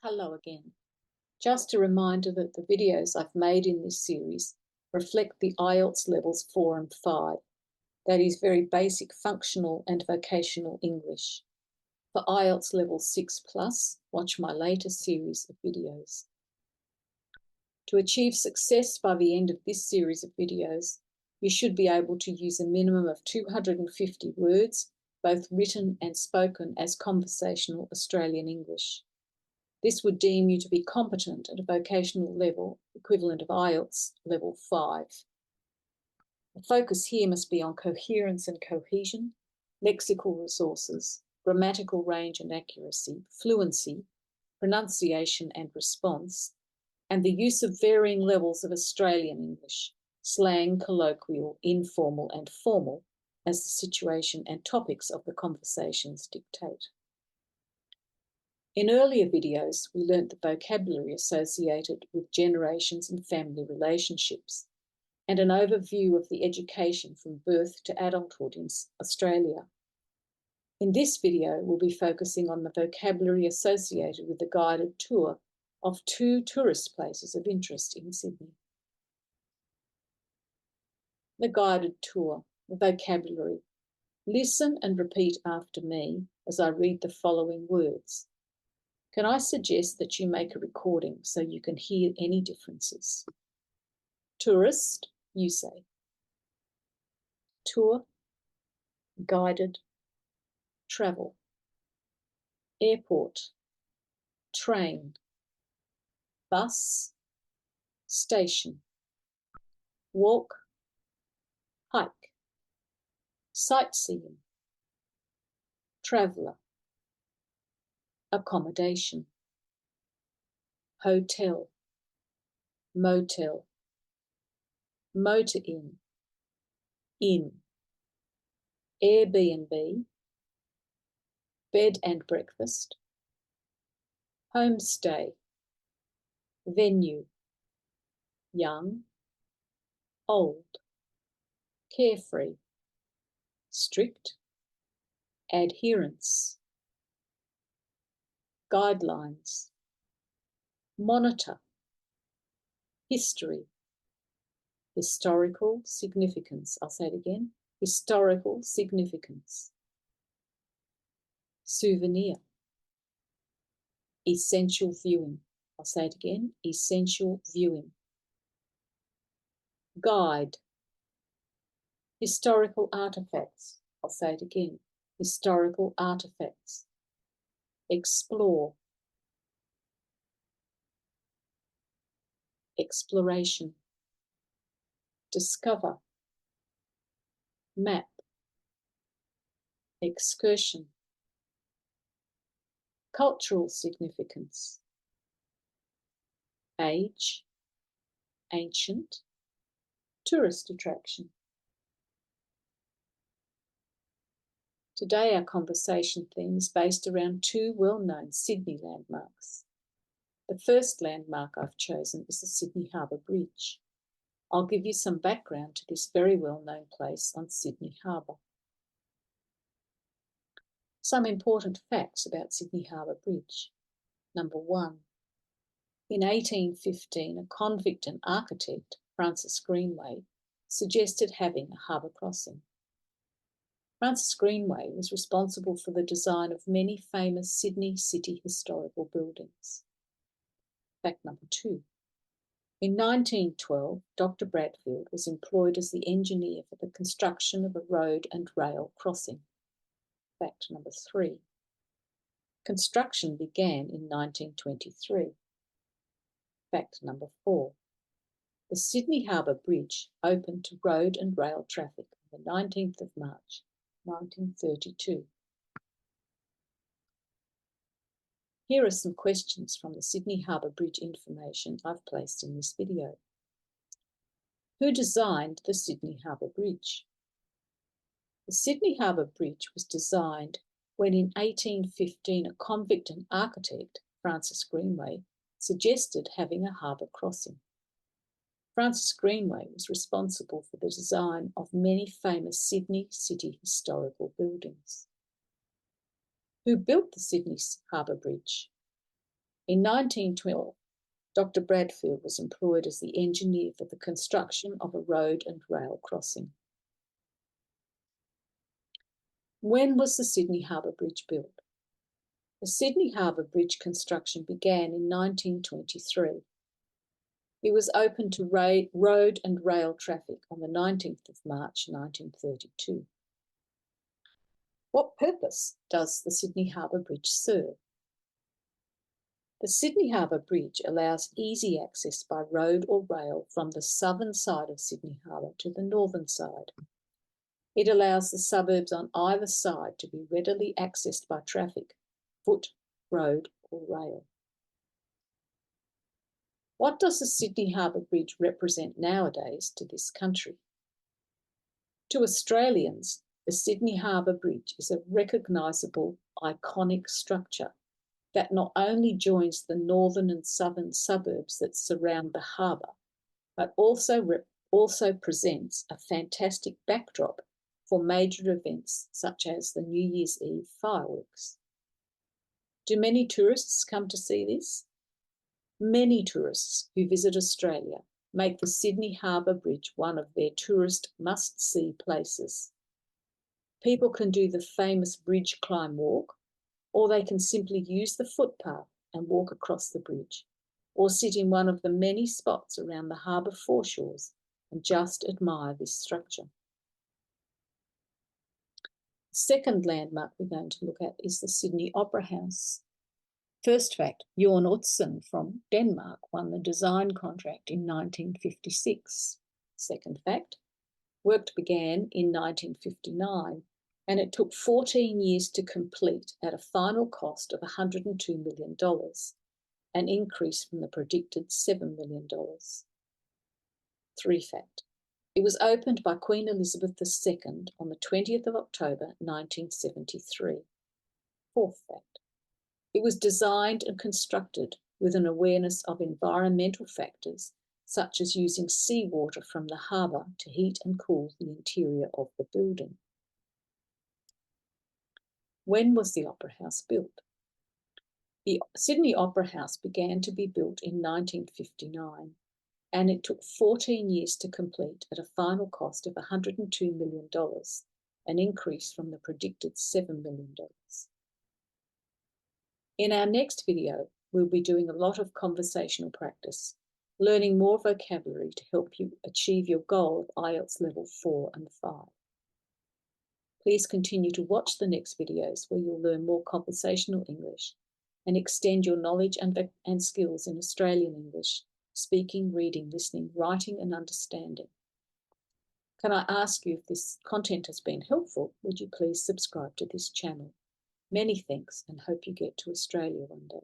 Hello again. Just a reminder that the videos I've made in this series reflect the IELTS levels 4 and 5. That is very basic functional and vocational English. For IELTS level 6+, watch my latest series of videos. To achieve success by the end of this series of videos, you should be able to use a minimum of 250 words, both written and spoken, as conversational Australian English. This would deem you to be competent at a vocational level equivalent of IELTS level 5. The focus here must be on coherence and cohesion, lexical resources, grammatical range and accuracy, fluency, pronunciation and response, and the use of varying levels of Australian English, slang, colloquial, informal and formal, as the situation and topics of the conversations dictate. In earlier videos, we learnt the vocabulary associated with generations and family relationships, and an overview of the education from birth to adulthood in Australia. In this video, we'll be focusing on the vocabulary associated with the guided tour of 2 tourist places of interest in Sydney. The guided tour, the vocabulary. Listen and repeat after me as I read the following words. Can I suggest that you make a recording so you can hear any differences? Tourist, you say. Tour, guided, travel. Airport, train, bus, station. Walk, hike. Sightseeing. Traveller. Accommodation. Hotel. Motel. Motor inn. Inn. Airbnb. Bed and breakfast. Homestay. Venue. Young. Old. Carefree. Strict. Adherence. Guidelines. Monitor. History. Historical significance. I'll say it again. Historical significance. Souvenir. Essential viewing. I'll say it again. Essential viewing. Guide. Historical artifacts. I'll say it again. Historical artifacts. Explore. Exploration. Discover. Map. Excursion. Cultural significance. Age. Ancient. Tourist attraction. Today our conversation theme is based around 2 well-known Sydney landmarks. The first landmark I've chosen is the Sydney Harbour Bridge. I'll give you some background to this very well-known place on Sydney Harbour. Some important facts about Sydney Harbour Bridge. Number 1. In 1815, a convict and architect, Francis Greenway, suggested having a harbour crossing. Francis Greenway was responsible for the design of many famous Sydney city historical buildings. Fact number 2. In 1912, Dr. Bradfield was employed as the engineer for the construction of a road and rail crossing. Fact number 3. Construction began in 1923. Fact number 4. The Sydney Harbour Bridge opened to road and rail traffic on the 19th of March, 1932. Here are some questions from the Sydney Harbour Bridge information I've placed in this video. Who designed the Sydney Harbour Bridge? The Sydney Harbour Bridge was designed when in 1815 a convict and architect, Francis Greenway, suggested having a harbour crossing. Francis Greenway was responsible for the design of many famous Sydney city historical buildings. Who built the Sydney Harbour Bridge? In 1912, Dr. Bradfield was employed as the engineer for the construction of a road and rail crossing. When was the Sydney Harbour Bridge built? The Sydney Harbour Bridge construction began in 1923. It was opened to road and rail traffic on the 19th of March 1932. What purpose does the Sydney Harbour Bridge serve? The Sydney Harbour Bridge allows easy access by road or rail from the southern side of Sydney Harbour to the northern side. It allows the suburbs on either side to be readily accessed by traffic, foot, road or rail. What does the Sydney Harbour Bridge represent nowadays to this country? To Australians, the Sydney Harbour Bridge is a recognisable, iconic structure that not only joins the northern and southern suburbs that surround the harbour, but also presents a fantastic backdrop for major events such as the New Year's Eve fireworks. Do many tourists come to see this? Many tourists who visit Australia make the Sydney Harbour Bridge one of their tourist must-see places. People can do the famous bridge climb walk, or they can simply use the footpath and walk across the bridge, or sit in one of the many spots around the harbour foreshores and just admire this structure. The second landmark we're going to look at is the Sydney Opera House. First fact, Jorn Utzon from Denmark won the design contract in 1956. Second fact, work began in 1959 and it took 14 years to complete at a final cost of $102 million, an increase from the predicted $7 million. Three fact, it was opened by Queen Elizabeth II on the 20th of October 1973. Fourth fact, it was designed and constructed with an awareness of environmental factors such as using seawater from the harbour to heat and cool the interior of the building. When was the Opera House built? The Sydney Opera House began to be built in 1959 and it took 14 years to complete at a final cost of $102 million, an increase from the predicted $7 million. In our next video, we'll be doing a lot of conversational practice, learning more vocabulary to help you achieve your goal of IELTS level 4 and 5. Please continue to watch the next videos where you'll learn more conversational English and extend your knowledge and skills in Australian English, speaking, reading, listening, writing and understanding. Can I ask you, if this content has been helpful, would you please subscribe to this channel? Many thanks and hope you get to Australia one day.